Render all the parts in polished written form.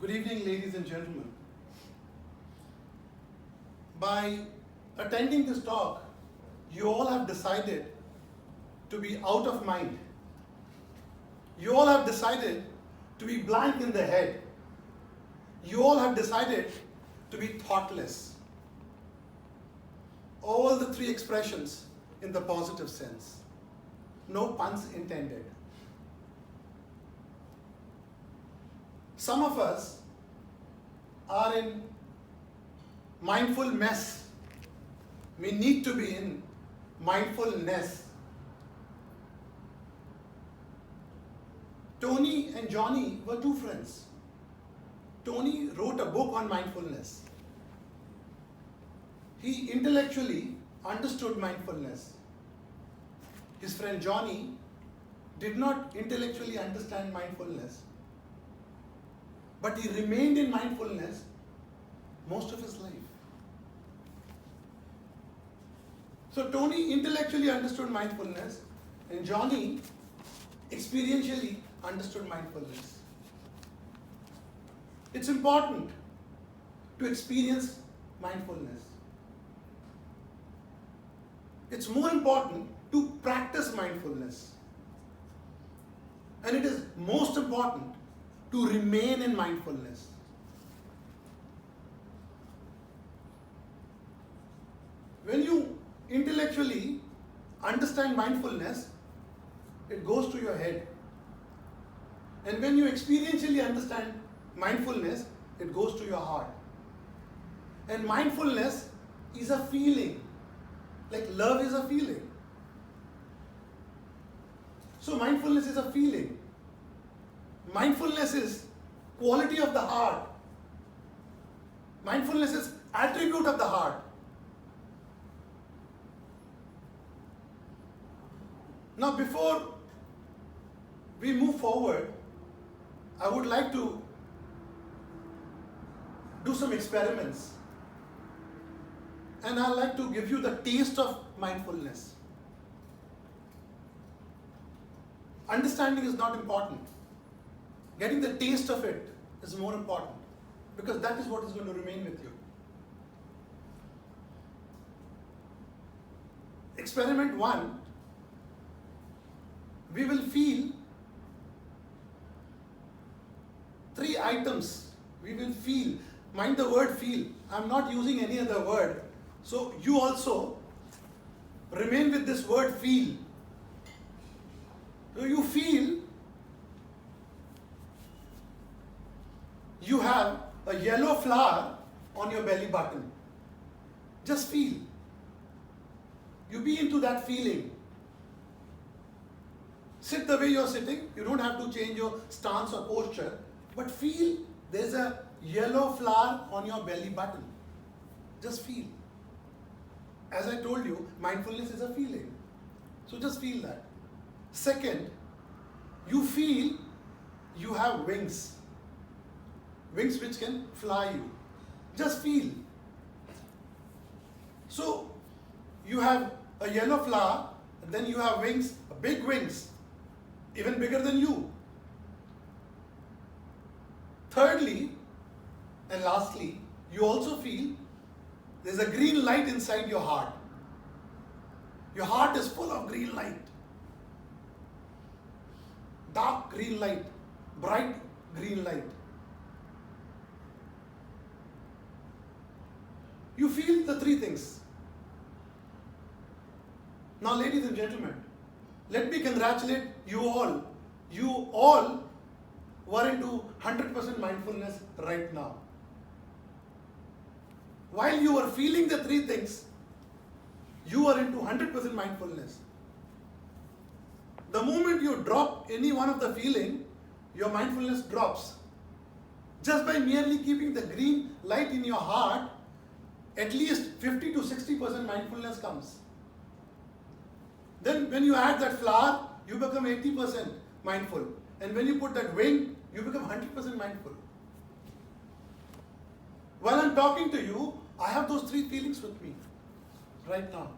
Good evening, ladies and gentlemen. By attending this talk, you all have decided to be out of mind. You all have decided to be blank in the head. You all have decided to be thoughtless. All the three expressions in the positive sense. No puns intended. Some of us are in mindful mess. We need to be in mindfulness. Tony and Johnny were two friends. Tony wrote a book on mindfulness. He intellectually understood mindfulness. His friend Johnny did not intellectually understand mindfulness, but he remained in mindfulness most of his life. So Tony intellectually understood mindfulness and Johnny experientially understood mindfulness. It's important to experience mindfulness. It's more important to practice mindfulness. And it is most important to remain in mindfulness. When you intellectually understand mindfulness, it goes to your head. And when you experientially understand mindfulness, it goes to your heart. And mindfulness is a feeling, like love is a feeling. So mindfulness is a feeling. Mindfulness is quality of the heart. Mindfulness is attribute of the heart. Now before we move forward, I would like to do some experiments. And I'd like to give you the taste of mindfulness. Understanding is not important. Getting the taste of it is more important, because that is what is going to remain with you. Experiment 1, we will feel 3 items. We will feel. Mind the word feel. I'm not using any other word. So you also remain with this word feel. So you feel you have a yellow flower on your belly button. Just feel. You be into that feeling. Sit the way you're sitting. You don't have to change your stance or posture. But feel there's a yellow flower on your belly button. Just feel. As I told you, mindfulness is a feeling. So just feel that. Second, you feel you have wings. Wings which can fly you. Just feel. So you have a yellow flower, and then you have wings, big wings, even bigger than you. Thirdly, and lastly, you also feel there's a green light inside your heart. Your heart is full of green light. Dark green light, bright green light. You feel the 3 things. Now, ladies and gentlemen, let me congratulate you all. You all were into 100% mindfulness right now. While you were feeling the 3 things, you are into 100% mindfulness. The moment you drop any one of the feeling, your mindfulness drops. Just by merely keeping the green light in your heart, at least 50 to 60% mindfulness comes. Then when you add that flower, you become 80% mindful. And when you put that wing, you become 100% mindful. While I'm talking to you, I have those 3 feelings with me right now.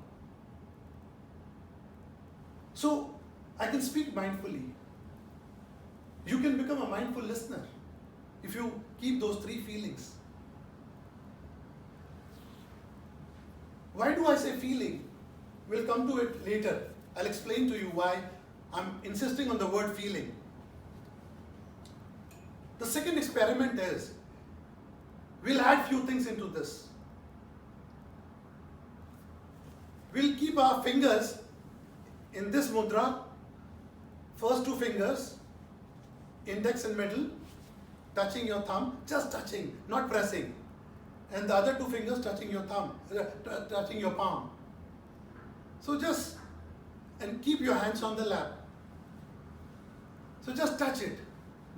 So I can speak mindfully. You can become a mindful listener. if you keep those three feelings. Why do I say feeling? We'll come to it later. I'll explain to you why I'm insisting on the word feeling. The second experiment is, we'll add few things into this. We'll keep our fingers in this mudra, first two fingers, index and middle, touching your thumb, just touching, not pressing. And the other two fingers touching your thumb, touching your palm. So just, and keep your hands on the lap. So just touch it.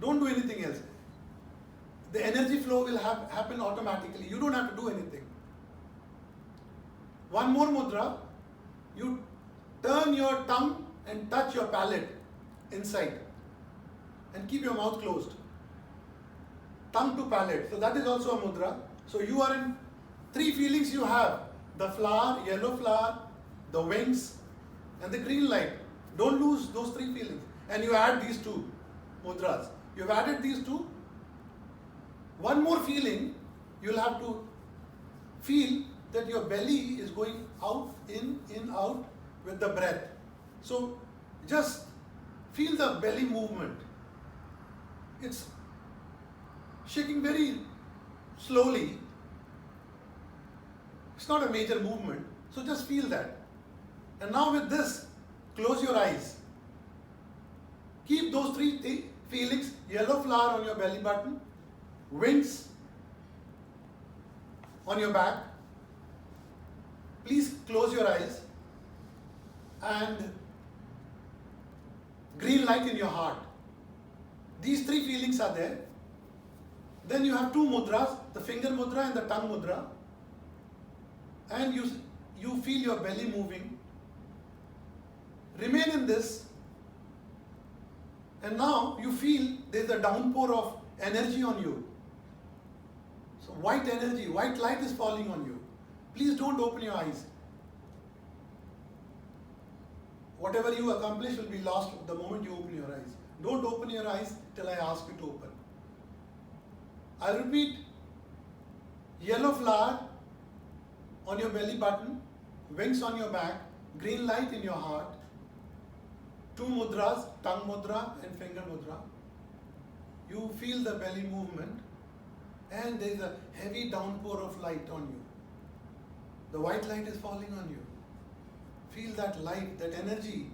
Don't do anything else. The energy flow will happen automatically. You don't have to do anything. One more mudra. You turn your tongue and touch your palate inside. And keep your mouth closed. Tongue to palate. So that is also a mudra. So you are in three feelings you have. The flower, yellow flower, the wings, and the green light. Don't lose those three feelings. And you add these two mudras. You've added these two. One more feeling, you'll have to feel that your belly is going out, in, out with the breath. So just feel the belly movement. It's shaking very slowly. It's not a major movement. So just feel that. And now with this, close your eyes. Keep those three feelings, yellow flower on your belly button, wings on your back. Please close your eyes. And green light in your heart. These three feelings are there. Then you have two mudras, the finger mudra and the tongue mudra. And you feel your belly moving. Remain in this. And now you feel there's a downpour of energy on you. So white energy, white light is falling on you. Please don't open your eyes. Whatever you accomplish will be lost the moment you open your eyes. Don't open your eyes till I ask you to open. I'll repeat. Yellow flower on your belly button, wings on your back, green light in your heart, two mudras, tongue mudra and finger mudra. You feel the belly movement and there is a heavy downpour of light on you. The white light is falling on you. Feel that light, that energy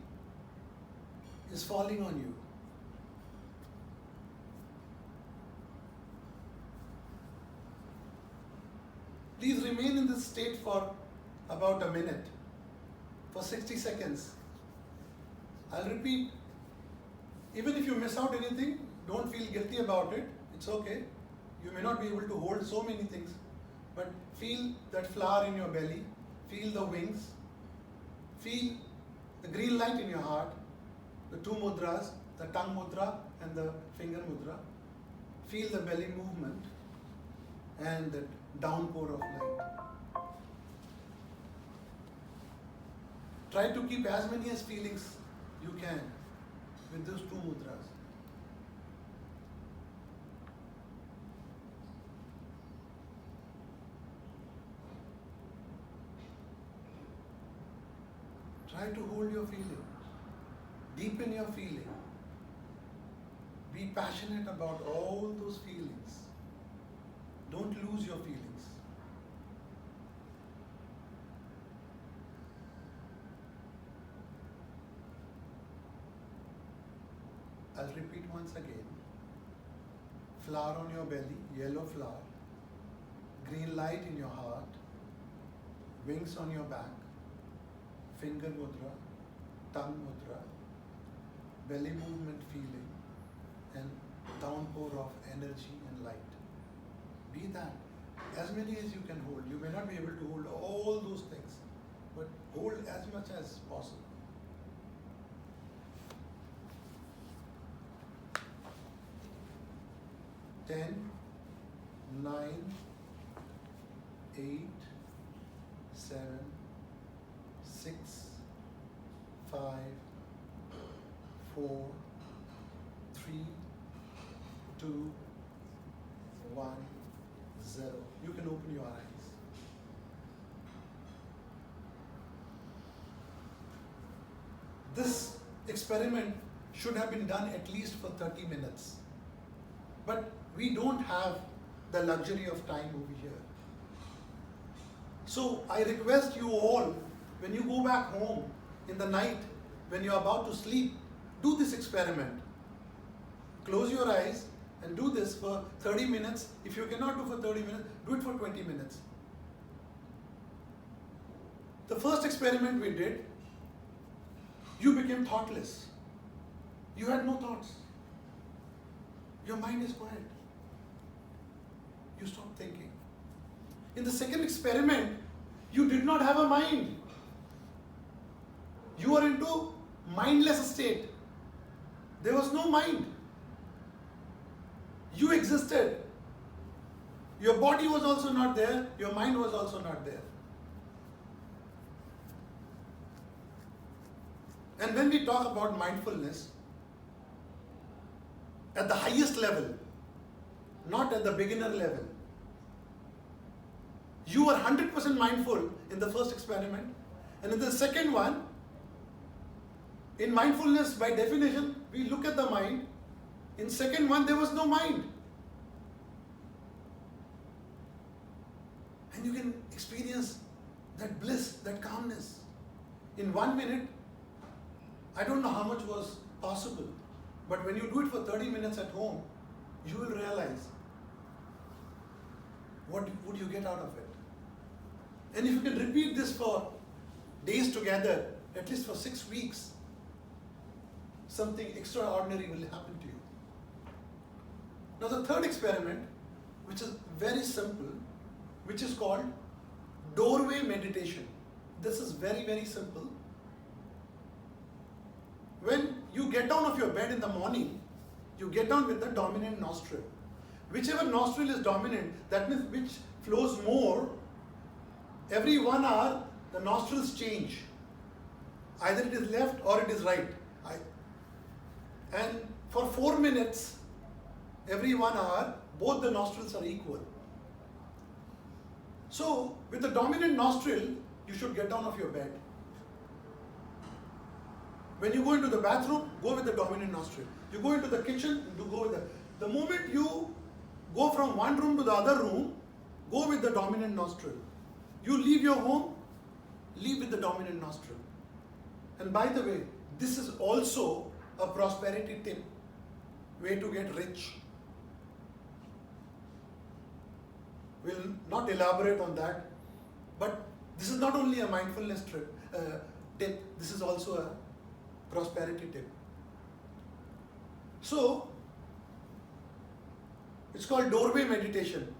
is falling on you. Please remain in this state for about a minute, for 60 seconds. I'll repeat. Even if you miss out anything, don't feel guilty about it. It's okay. You may not be able to hold so many things, but feel that flower in your belly, feel the wings, feel the green light in your heart, the two mudras, the tongue mudra and the finger mudra. Feel the belly movement and the downpour of light. Try to keep as many as feelings you can with those two mudras. Try to hold your feeling. Deepen your feeling. Be passionate about all those feelings. Don't lose your feelings. I'll repeat once again. Flower on your belly, yellow flower. Green light in your heart. Wings on your back. Finger mudra, tongue mudra, belly movement feeling, and downpour of energy and light. Be that. As many as you can hold. You may not be able to hold all those things, but hold as much as possible. Ten, 9, 8, 7, 6, 5, 4, 3, 2, 1, 0. You can open your eyes. This experiment should have been done at least for 30 minutes. But we don't have the luxury of time over here. So I request you all, when you go back home in the night, when you're about to sleep, do this experiment. Close your eyes and do this for 30 minutes. If you cannot do for 30 minutes, do it for 20 minutes. The first experiment we did, you became thoughtless. You had no thoughts. Your mind is quiet. You stopped thinking. In the second experiment, you did not have a mind. You were into mindless state. There was no mind. You existed. Your body was also not there. Your mind was also not there. And when we talk about mindfulness, at the highest level, not at the beginner level, you were 100% mindful in the first experiment, and in the second one, in mindfulness, by definition, we look at the mind. In second one, there was no mind. And you can experience that bliss, that calmness. In 1 minute, I don't know how much was possible, but when you do it for 30 minutes at home, you will realize what would you get out of it. And if you can repeat this for days together, at least for 6 weeks, something extraordinary will happen to you. Now the third experiment, which is very simple, which is called doorway meditation. This is very, very simple. When you get down of your bed in the morning, you get down with the dominant nostril. Whichever nostril is dominant, that means which flows more, every 1 hour, the nostrils change. Either it is left or it is right. And for 4 minutes, every 1 hour, both the nostrils are equal. So, with the dominant nostril, you should get down of your bed. When you go into the bathroom, go with the dominant nostril. You go into the kitchen, you go with the moment you go from one room to the other room, go with the dominant nostril. You leave your home, leave with the dominant nostril. And by the way, this is also a prosperity tip, way to get rich. We'll not elaborate on that, but this is not only a mindfulness tip, this is also a prosperity tip. So, it's called doorway meditation.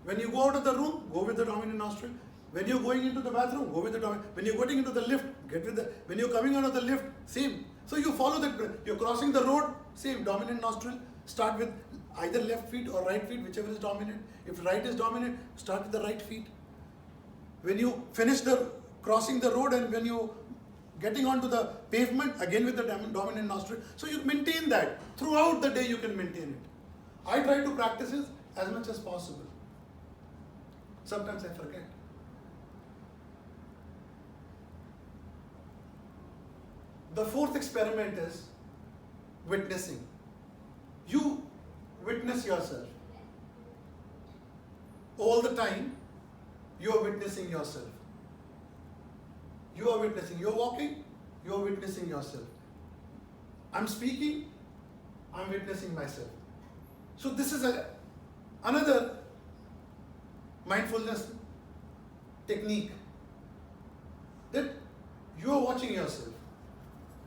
When you go out of the room, go with the dominant nostril. When you're going into the bathroom, go with the dominant. When you're getting into the lift, get with the. When you're coming out of the lift, same. So you follow that. You're crossing the road, same dominant nostril. Start with either left feet or right feet, whichever is dominant. If right is dominant, start with the right feet. When you finish the crossing the road and when you getting onto the pavement, again with the dominant nostril. So you maintain that. Throughout the day you can maintain it. I try to practice it as much as possible. Sometimes I forget. The fourth experiment is witnessing. You witness yourself. All the time, you are witnessing yourself. You are witnessing. You are walking, you are witnessing yourself. I'm speaking, I'm witnessing myself. So this is another mindfulness technique, that you are watching yourself.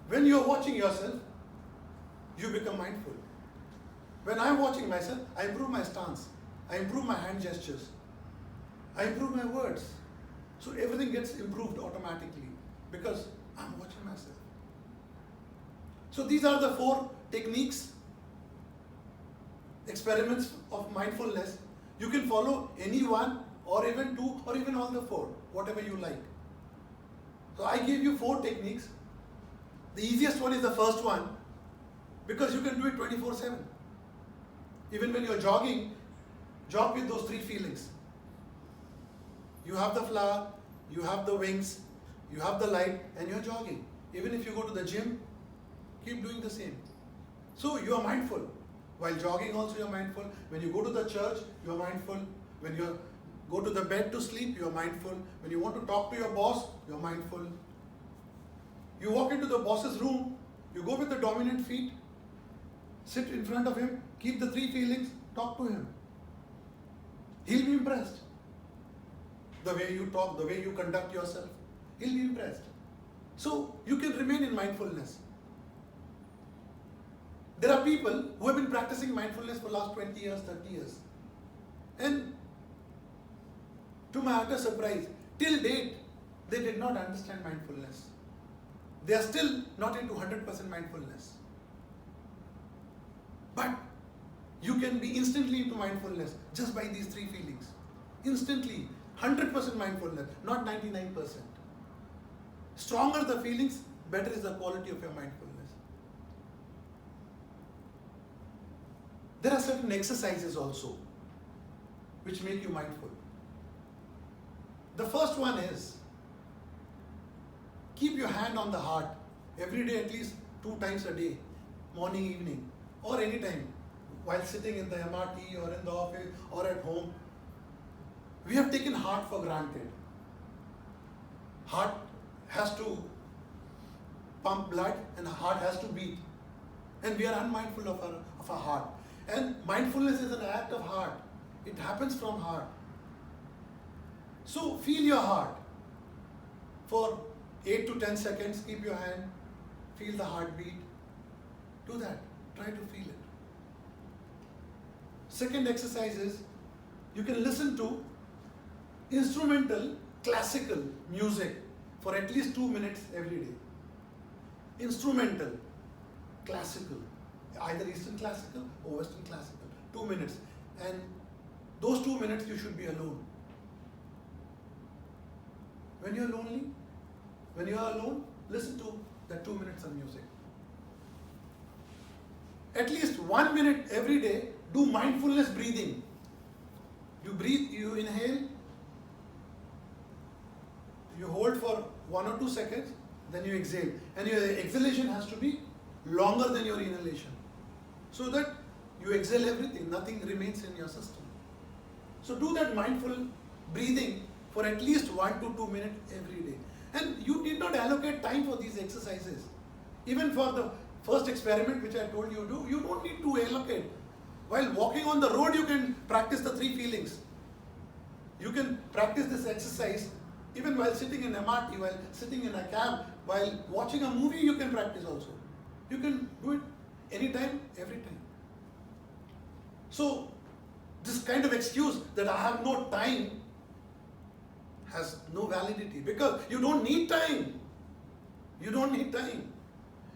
When you are watching yourself, you become mindful. When I am watching myself, I improve my stance, I improve my hand gestures, I improve my words. So everything gets improved automatically because I'm watching myself. So these are the 4 techniques, experiments of mindfulness. You can follow any one or even 2 or even all the 4, whatever you like. So I gave you 4 techniques. The easiest one is the first one because you can do it 24/7. Even when you're jogging Jog with those three feelings. You have the flower, you have the wings, you have the light, and you're jogging. Even if you go to the gym, keep doing the same. So you are mindful. While jogging also you are mindful. When you go to the church, you are mindful. When you go to the bed to sleep, you are mindful. When you want to talk to your boss, you are mindful. You walk into the boss's room, you go with the dominant feet, sit in front of him, keep the three feelings, talk to him. He'll be impressed. The way you talk, the way you conduct yourself, he'll be impressed. So you can remain in mindfulness. There are people who have been practicing mindfulness for the last 20 years, 30 years. And to my utter surprise, till date, they did not understand mindfulness. They are still not into 100% mindfulness. But you can be instantly into mindfulness just by these three feelings. Instantly, 100% mindfulness, not 99%. Stronger the feelings, better is the quality of your mindfulness. There are certain exercises also which make you mindful. The first one is keep your hand on the heart every day, at least 2 times a day, morning, evening, or any time, while sitting in the MRT or in the office or at home. We have taken heart for granted. Heart has to pump blood and heart has to beat. And we are unmindful of our heart. And mindfulness is an act of heart. It happens from heart. So feel your heart. For 8 to 10 seconds, keep your hand, feel the heartbeat. Do that. Try to feel it. Second exercise is you can listen to instrumental classical music for at least 2 minutes every day. Instrumental, classical, either Eastern classical or Western classical, 2 minutes. And those 2 minutes you should be alone. When you're lonely, when you are alone, listen to that 2 minutes of music. At least 1 minute every day, do mindfulness breathing. You breathe, you inhale, you hold for 1 or 2 seconds, then you exhale. And your exhalation has to be longer than your inhalation. So that you exhale everything, nothing remains in your system. So do that mindful breathing for at least 1 to 2 minutes every day. And you need not allocate time for these exercises. Even for the first experiment which I told you to do, you don't need to allocate. While walking on the road, you can practice the 3 feelings. You can practice this exercise even while sitting in MRT, while sitting in a cab, while watching a movie, you can practice also. You can do it anytime, every time. So, this kind of excuse that I have no time has no validity, because you don't need time. You don't need time.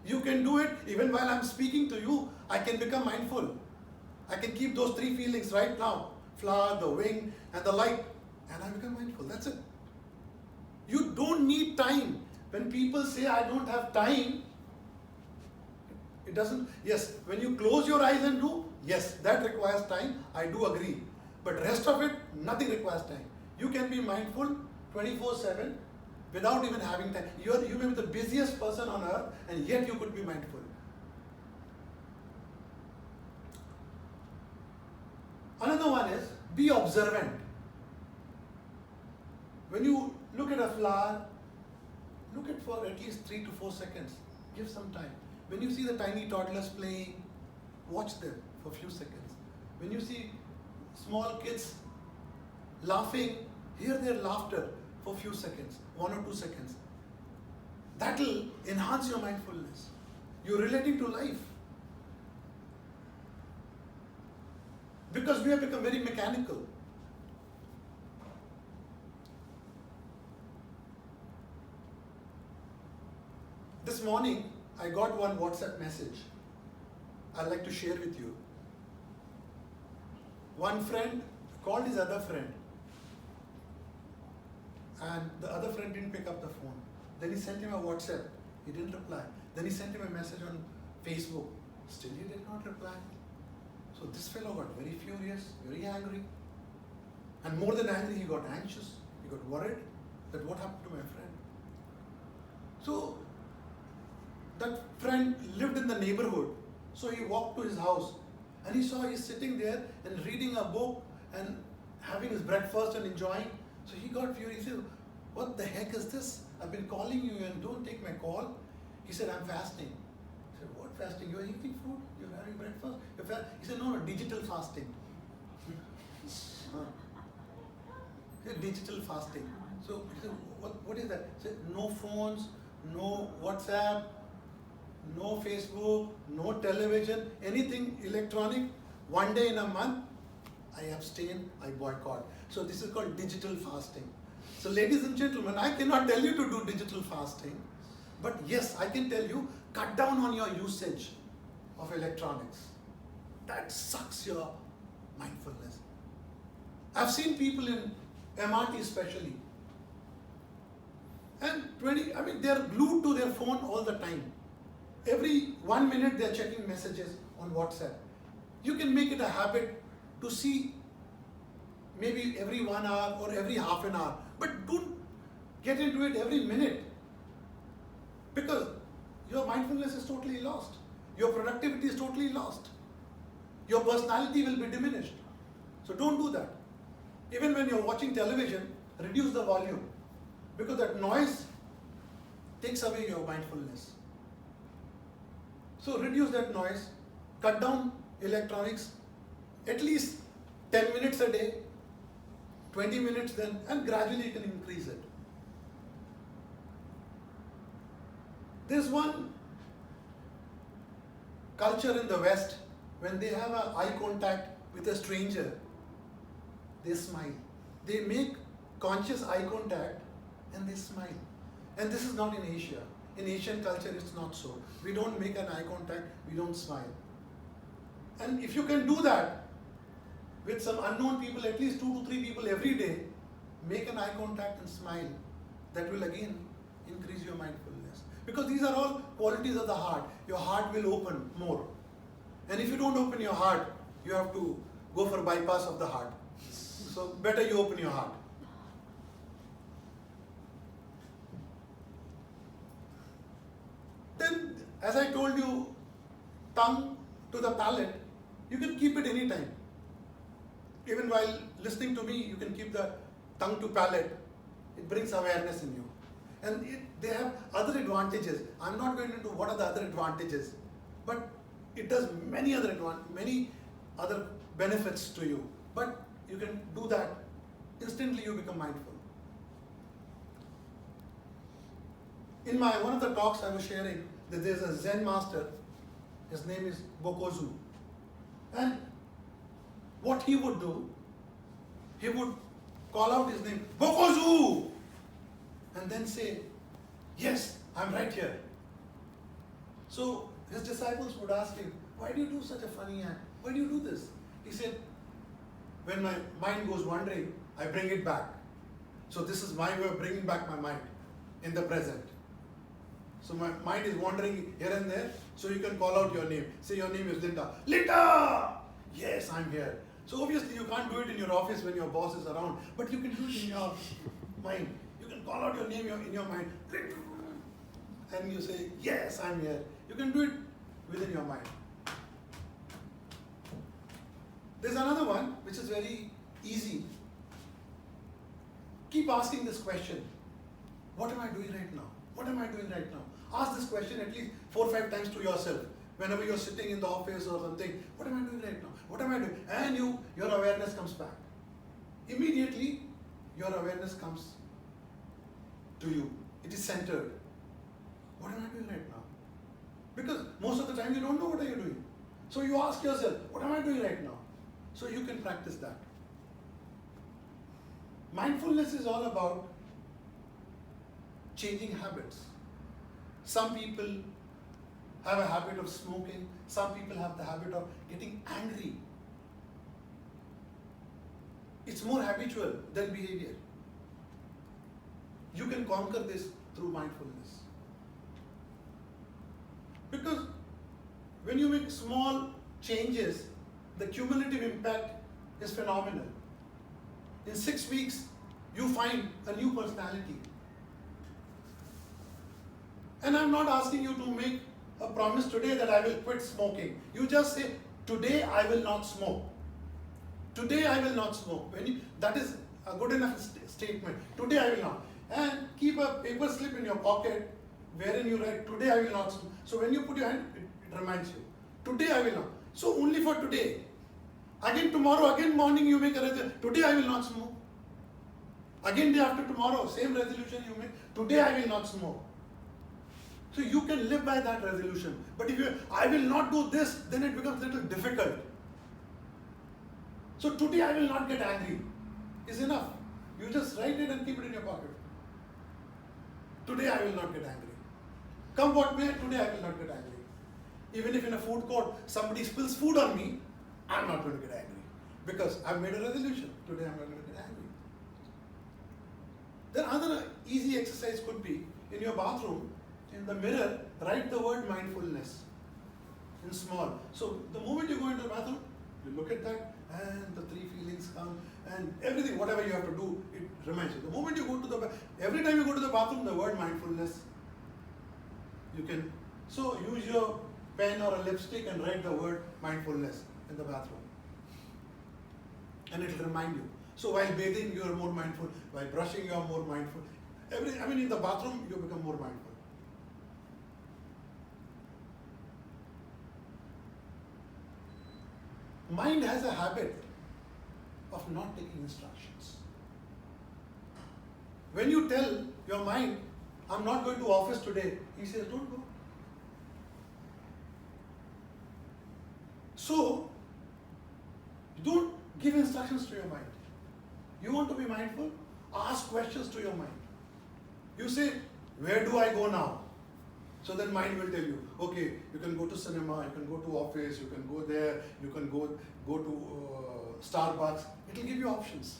You can do it even while I'm speaking to you. I can become mindful. I can keep those 3 feelings right now. Flower, the wing, and the light. And I become mindful. That's it. You don't need time. When people say, I don't have time, it doesn't. Yes, when you close your eyes and do, yes, that requires time. I do agree. But rest of it, nothing requires time. You can be mindful 24/7 without even having time. You may be the busiest person on earth, and yet you could be mindful. Another one is be observant. When you look at a flower, look at for at least 3 to 4 seconds. Give some time. When you see the tiny toddlers playing, watch them for a few seconds. When you see small kids laughing, hear their laughter for a few seconds, 1 or 2 seconds. That will enhance your mindfulness. You're relating to life. Because we have become very mechanical. This morning, I got one WhatsApp message I'd like to share with you. One friend called his other friend, and the other friend didn't pick up the phone. Then he sent him a WhatsApp. He didn't reply. Then he sent him a message on Facebook. Still he did not reply. So this fellow got very furious, very angry. And more than angry, he got anxious, he got worried that what happened to my friend. So that friend lived in the neighborhood. So he walked to his house and he saw he's sitting there and reading a book and having his breakfast and enjoying. So he got furious. He said, what the heck is this? I've been calling you and don't take my call. He said, I'm fasting. I said, what fasting? You're eating food? You're having breakfast? He said, no, digital fasting. He said, digital fasting. So he said, what is that? He said, no phones, no WhatsApp, no Facebook, no television, anything electronic. One day in a month, I abstain, I boycott. So this is called digital fasting. So ladies and gentlemen, I cannot tell you to do digital fasting, but yes, I can tell you, cut down on your usage of electronics. That sucks your mindfulness. I've seen people in MRT especially, and they're glued to their phone all the time. Every 1 minute they're checking messages on WhatsApp. You can make it a habit to see maybe every 1 hour or every half an hour, but don't get into it every minute, because your mindfulness is totally lost. Your productivity is totally lost. Your personality will be diminished. So don't do that. Even when you're watching television, reduce the volume, because that noise takes away your mindfulness. So reduce that noise, cut down electronics, at least 10 minutes a day, 20 minutes then, and gradually you can increase it. There's one culture in the West, when they have an eye contact with a stranger, they smile. They make conscious eye contact and they smile. And this is not in Asia. In Asian culture, it's not so. We don't make an eye contact, we don't smile. And if you can do that with some unknown people, at least 2 to 3 people every day, make an eye contact and smile. That will again increase your mindfulness. Because these are all qualities of the heart. Your heart will open more. And if you don't open your heart, you have to go for bypass of the heart. So better you open your heart. Then, as I told you, tongue to the palate, you can keep it anytime. Even while listening to me, you can keep the tongue to palate. It brings awareness in you. And they have other advantages. I'm not going into what are the other advantages, but it does many other benefits to you. But you can do that, instantly you become mindful. In one of the talks I was sharing, that there's a Zen master, his name is Bokozu. And what he would do, he would call out his name, Bokozu! And then say, yes, I'm right here. So his disciples would ask him, why do you do such a funny act? Why do you do this? He said, when my mind goes wandering, I bring it back. So this is my way of bringing back my mind in the present. So my mind is wandering here and there, so you can call out your name. Say your name is Linda. Linda! Yes, I'm here. So obviously you can't do it in your office when your boss is around, but you can do it in your mind. You can call out your name in your mind. And you say, yes, I'm here. You can do it within your mind. There's another one which is very easy. Keep asking this question. What am I doing right now? What am I doing right now? Ask this question at least 4 or 5 times to yourself. Whenever you're sitting in the office or something, what am I doing right now? What am I doing? And your awareness comes back. Immediately, your awareness comes to you. It is centered. What am I doing right now? Because most of the time you don't know what are you doing. So you ask yourself, what am I doing right now? So you can practice that. Mindfulness is all about changing habits. Some people have a habit of smoking. Some people have the habit of getting angry. It's more habitual than behavior. You can conquer this through mindfulness. Because when you make small changes, the cumulative impact is phenomenal. in 6 weeks, you find a new personality. And I'm not asking you to make a promise today that I will quit smoking. You just say, today I will not smoke. Today I will not smoke. That is a good enough statement. Today I will not. And keep a paper slip in your pocket wherein you write, today I will not smoke. So when you put your hand, it reminds you. Today I will not. So only for today. Again tomorrow, again morning you make a resolution. Today I will not smoke. Again day after tomorrow, same resolution you make. Today I will not smoke. So you can live by that resolution. But if I will not do this, then it becomes a little difficult. So today I will not get angry is enough. You just write it and keep it in your pocket. Today I will not get angry. Come what may, today I will not get angry. Even if in a food court somebody spills food on me, I'm not going to get angry. Because I've made a resolution. Today I'm not going to get angry. Then another easy exercise could be in your bathroom, in the mirror, write the word mindfulness in small. So the moment you go into the bathroom, you look at that and the 3 feelings come and everything, whatever you have to do, it reminds you. The moment you go to the every time you go to the bathroom, the word mindfulness, you can, so use your pen or a lipstick and write the word mindfulness in the bathroom. And it will remind you. So while bathing, you are more mindful. While brushing, you are more mindful. In the bathroom, you become more mindful. Mind has a habit of not taking instructions. When you tell your mind, I'm not going to office today, he says, don't go. So, don't give instructions to your mind. You want to be mindful? Ask questions to your mind. You say, where do I go now? So then mind will tell you, okay, you can go to cinema, you can go to office, you can go there, you can go to Starbucks. It will give you options.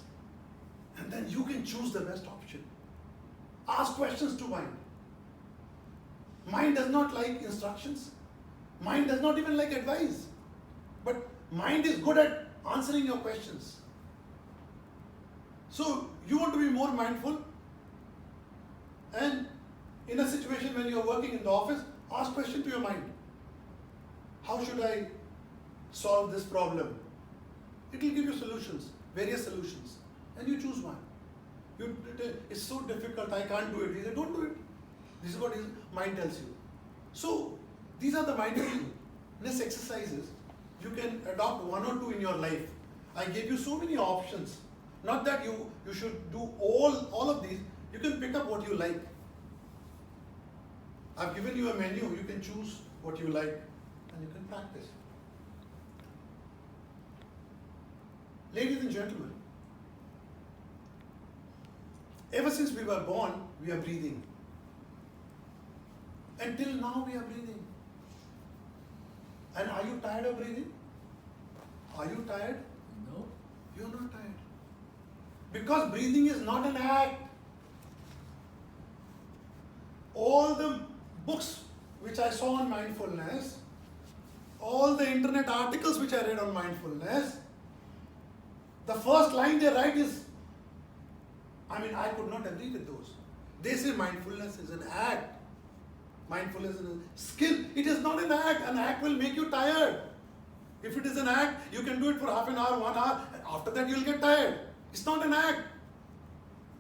And then you can choose the best option. Ask questions to mind. Mind does not like instructions. Mind does not even like advice. But mind is good at answering your questions. So you want to be more mindful, and in a situation when you are working in the office, ask question to your mind. How should I solve this problem? It will give you solutions, various solutions, and you choose one. It's so difficult, I can't do it. He said, don't do it. This is what his mind tells you. So these are the mindfulness exercises. You can adopt 1 or 2 in your life. I gave you so many options. Not that you should do all of these. You can pick up what you like. I've given you a menu. You can choose what you like and you can practice. Ladies and gentlemen, ever since we were born, we are breathing. Until now we are breathing. And are you tired of breathing? Are you tired? No. You're not tired. Because breathing is not an act. All the books which I saw on mindfulness, all the internet articles which I read on mindfulness, the first line they write is, I could not agree with those. They say mindfulness is an act. Mindfulness is a skill. It is not an act. An act will make you tired. If it is an act, you can do it for half an hour, 1 hour. After that, you will get tired. It's not an act.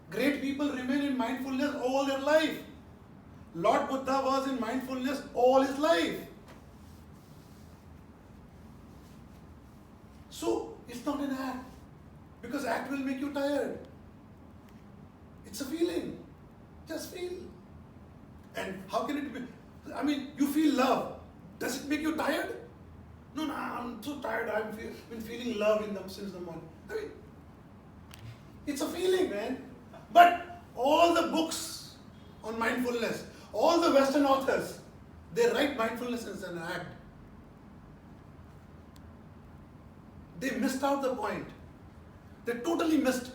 Great people remain in mindfulness all their life. Lord Buddha was in mindfulness all his life. So, it's not an act. Because act will make you tired. It's a feeling. Just feel. And how can it be? You feel love. Does it make you tired? No, I'm so tired. I've been feeling love since the morning. It's a feeling, man. But all the books on mindfulness, all the Western authors, they write mindfulness as an act. They missed out the point. They totally missed.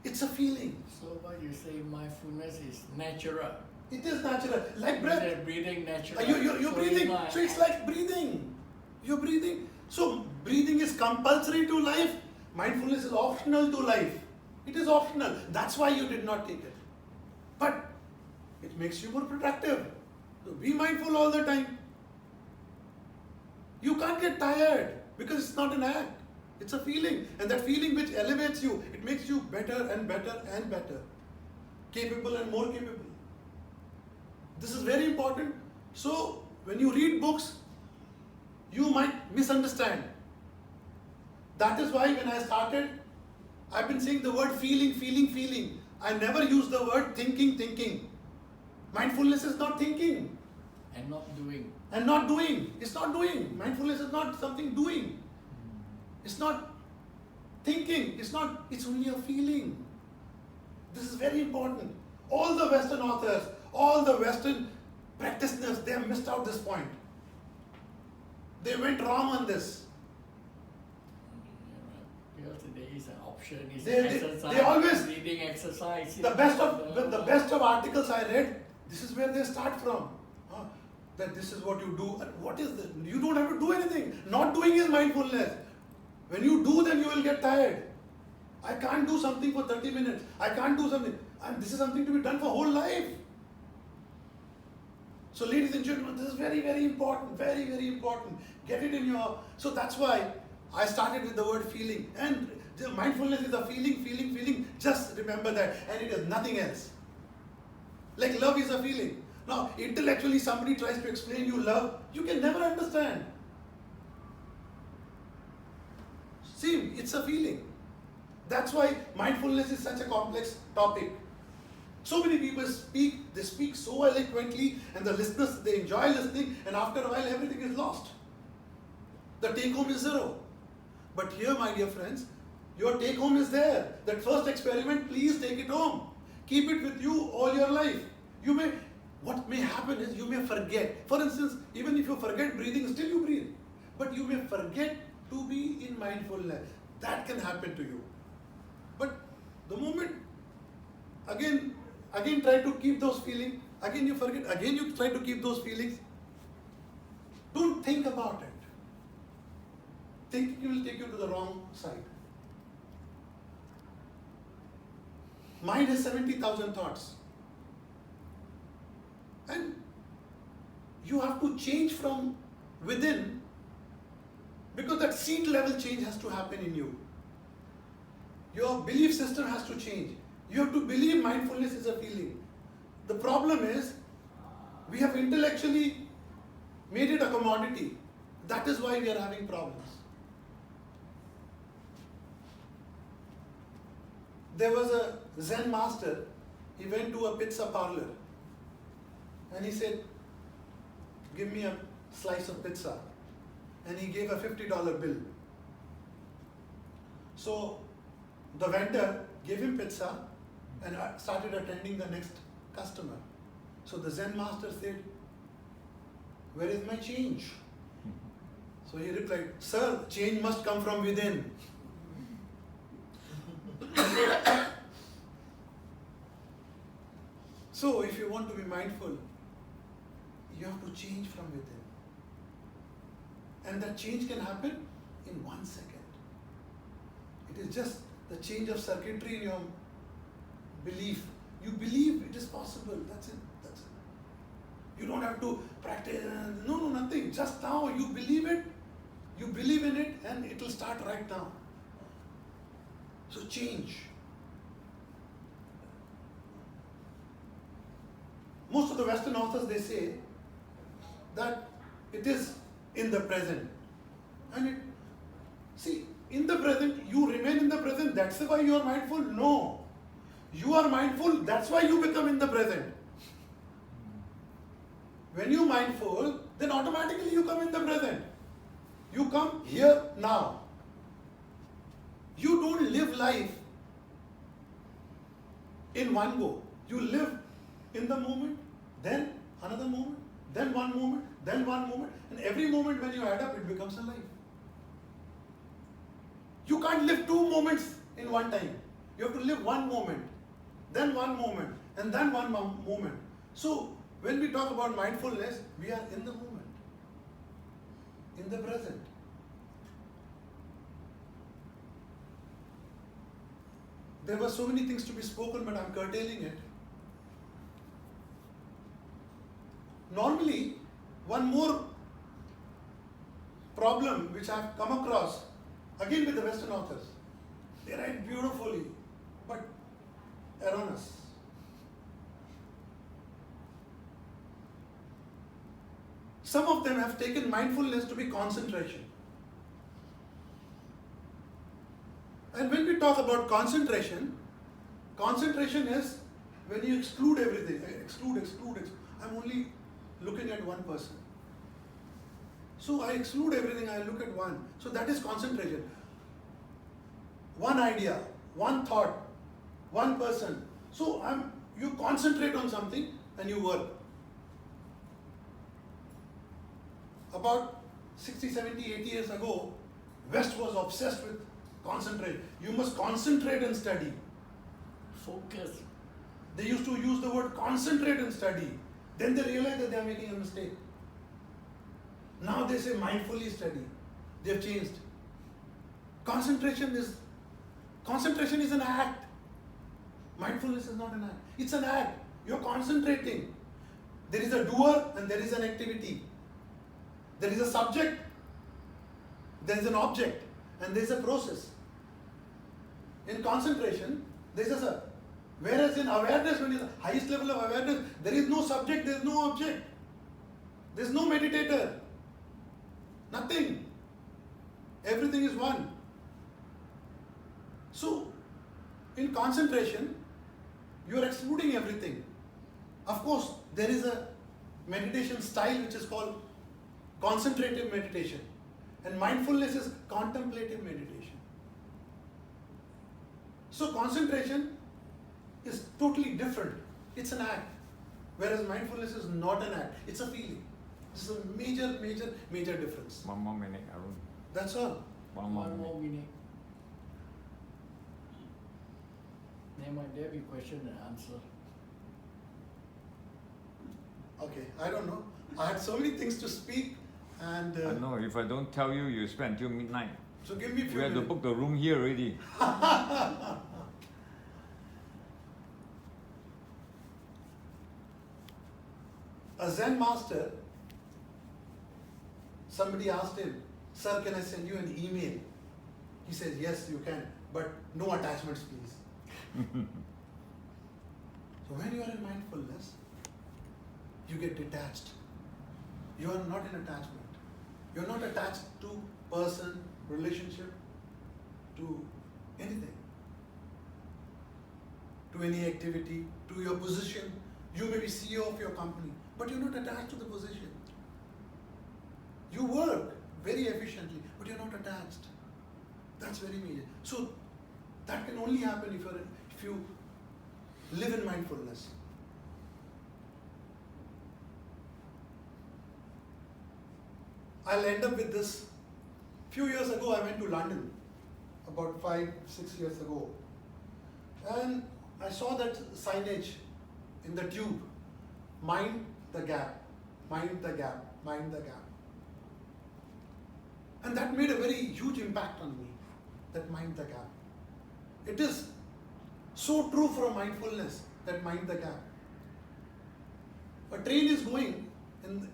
It's a feeling. So what you say, mindfulness is natural. It is natural, like breath. You're breathing natural. You're breathing. So it's like breathing. You're breathing. So breathing is compulsory to life. mindfulness is optional to life. It is optional. That's why you did not take it. But it makes you more productive. So be mindful all the time. You can't get tired because it's not an act. It's a feeling. And that feeling which elevates you, it makes you better and better and better. Capable and more capable. This is very important. So when you read books, you might misunderstand. That is why when I started, I've been saying the word feeling, feeling, feeling. I never use the word thinking, thinking. Mindfulness is not thinking. And not doing. And not doing. It's not doing. Mindfulness is not something doing. It's not thinking. It's only a feeling. This is very important. All the Western authors, all the Western practitioners, they have missed out this point. They went wrong on this. Because there is an option, it's They exercise, always, breathing exercise. the best of articles I read, this is where they start from. That this is what you do. And what is this? You don't have to do anything. Not doing is mindfulness. When you do, then you will get tired. I can't do something for 30 minutes. I can't do something. And this is something to be done for whole life. So ladies and gentlemen, this is very, very important. Very, very important. Get it in your... So that's why I started with the word feeling. And the mindfulness is a feeling, feeling, feeling. Just remember that. And it is nothing else. Like love is a feeling. Now, intellectually somebody tries to explain you love, you can never understand. See, it's a feeling. That's why mindfulness is such a complex topic. So many people speak, they speak so eloquently, and the listeners, they enjoy listening, and after a while everything is lost. The take home is zero. But here, my dear friends, your take home is there. That first experiment, please take it home. Keep it with you all your life. What may happen is you may forget. For instance, even if you forget breathing, still you breathe. But you may forget to be in mindfulness. That can happen to you. But the moment, again try to keep those feelings. Again you forget. Again you try to keep those feelings. Don't think about it. Thinking will take you to the wrong side. Mind has 70,000 thoughts. And you have to change from within, because that seed level change has to happen in you. Your belief system has to change. You have to believe mindfulness is a feeling. The problem is, we have intellectually made it a commodity. That is why we are having problems. There was a Zen master, he went to a pizza parlor. And he said, give me a slice of pizza. And he gave a $50 bill. So the vendor gave him pizza and started attending the next customer. So the Zen master said, where is my change? So he replied, sir, change must come from within. So if you want to be mindful, you have to change from within. And that change can happen in 1 second. It is just the change of circuitry in your belief. You believe it is possible. That's it. That's it. You don't have to practice. No, nothing. Just now you believe it. You believe in it, and it will start right now. So change. Most of the Western authors, they say that it is in the present. And in the present, you remain in the present, that's why you are mindful? No. You are mindful, that's why you become in the present. When you are mindful, then automatically you come in the present. You come here now. You don't live life in one go. You live in the moment, then another moment, then one moment, then one moment, and every moment when you add up, it becomes a life. You can't live two moments in one time. You have to live one moment, then one moment, and then one moment. So, when we talk about mindfulness, we are in the moment, in the present. there were so many things to be spoken, but I'm curtailing it. Normally, one more problem which I've come across, again with the Western authors, they write beautifully, but erroneous. Some of them have taken mindfulness to be concentration. And when we talk about concentration, concentration is when you exclude everything, exclude. I'm only looking at one person. So I exclude everything, I look at one. So that is concentration. One idea, one thought, one person. So you concentrate on something and you work. About 60, 70, 80 years ago, West was obsessed with concentrate. You must concentrate and study. Focus. They used to use the word concentrate and study. Then they realized that they are making a mistake. Now they say mindfully study. They have changed. Concentration is an act. Mindfulness is not an act. It's an act. You're concentrating. There is a doer and there is an activity. There is a subject, there is an object, and there is a process. In concentration, there is a, whereas in awareness, when it's the highest level of awareness, there is no subject, there is no object. There is no meditator. Nothing. Everything is one. So, in concentration, you are excluding everything. Of course, there is a meditation style which is called concentrative meditation, and mindfulness is contemplative meditation. So concentration is totally different. It's an act, whereas mindfulness is not an act. It's a feeling. This is a major difference. One more minute, Arun. That's all. One more One minute. more minute. There might be question and answer. Okay, I don't know. I had so many things to speak, and I know, if I don't tell you, you spend till midnight. so give me a few We have to minutes. book the room here already. A Zen master, somebody asked him, "Sir, can I send you an email?" He says, "Yes, you can, but no attachments, please." So when you are in mindfulness, you get detached. You are not in attachment. You are not attached to person, relationship, to anything, to any activity, to your position. You may be CEO of your company, but you're not attached to the position. You work very efficiently, but you're not attached. That's very major. So that can only happen if you live in mindfulness. I'll end up with this. Few years ago, I went to London, about 5-6 years ago, and I saw that signage in the tube, "Mind the gap, mind the gap, mind the gap." And that made a very huge impact on me, that mind the gap. It is so true for mindfulness, that mind the gap. A train is going in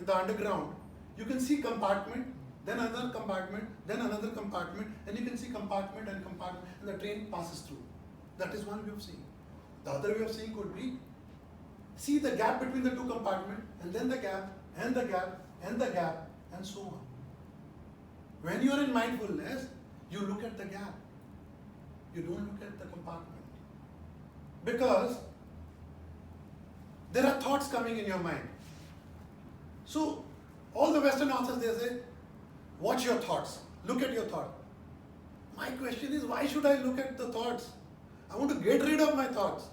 the underground, you can see compartment, then another compartment, then another compartment, and you can see compartment, and the train passes through. That is one way of seeing. The other way of seeing could be, see the gap between the two compartments, and then the gap, and the gap, and the gap, and so on. When you are in mindfulness, you look at the gap. You don't look at the compartment. Because there are thoughts coming in your mind. So, all the Western authors, they say, watch your thoughts, look at your thought. My question is, why should I look at the thoughts? I want to get rid of my thoughts.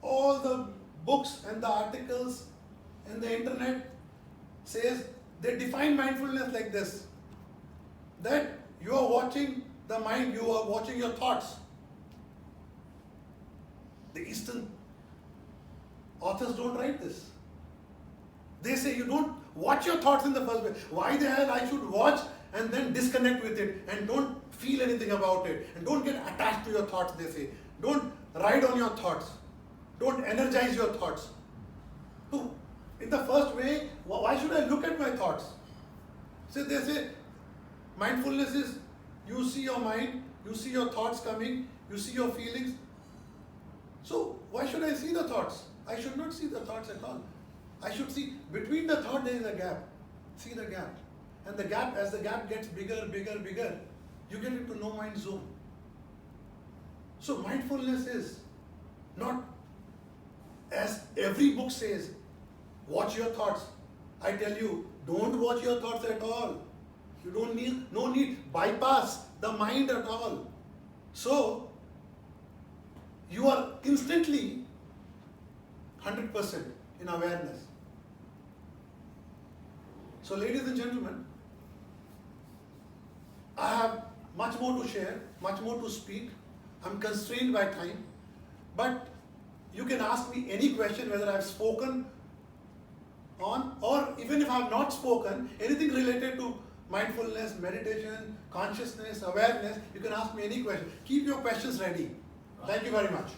All the books and the articles and the internet says, they define mindfulness like this, that you are watching the mind, you are watching your thoughts. The Eastern authors don't write this. They say you don't watch your thoughts in the first place. Why the hell I should watch and then disconnect with it and don't feel anything about it and don't get attached to your thoughts, they say. Don't ride on your thoughts. Don't energize your thoughts. So, in the first way, why should I look at my thoughts? So they say, mindfulness is you see your mind, you see your thoughts coming, you see your feelings. So why should I see the thoughts? I should not see the thoughts at all. I should see between the thought there is a gap. See the gap. And the gap, as the gap gets bigger, bigger, bigger, you get into no mind zone. So mindfulness is not, as every book says, watch your thoughts. I tell you, don't watch your thoughts at all. You don't need, no need, bypass the mind at all. So, you are instantly 100% in awareness. So, ladies and gentlemen, I have much more to share, much more to speak. I'm constrained by time, but you can ask me any question whether I've spoken on, or even if I have not spoken, anything related to mindfulness, meditation, consciousness, awareness, you can ask me any question. Keep your questions ready. Thank you very much.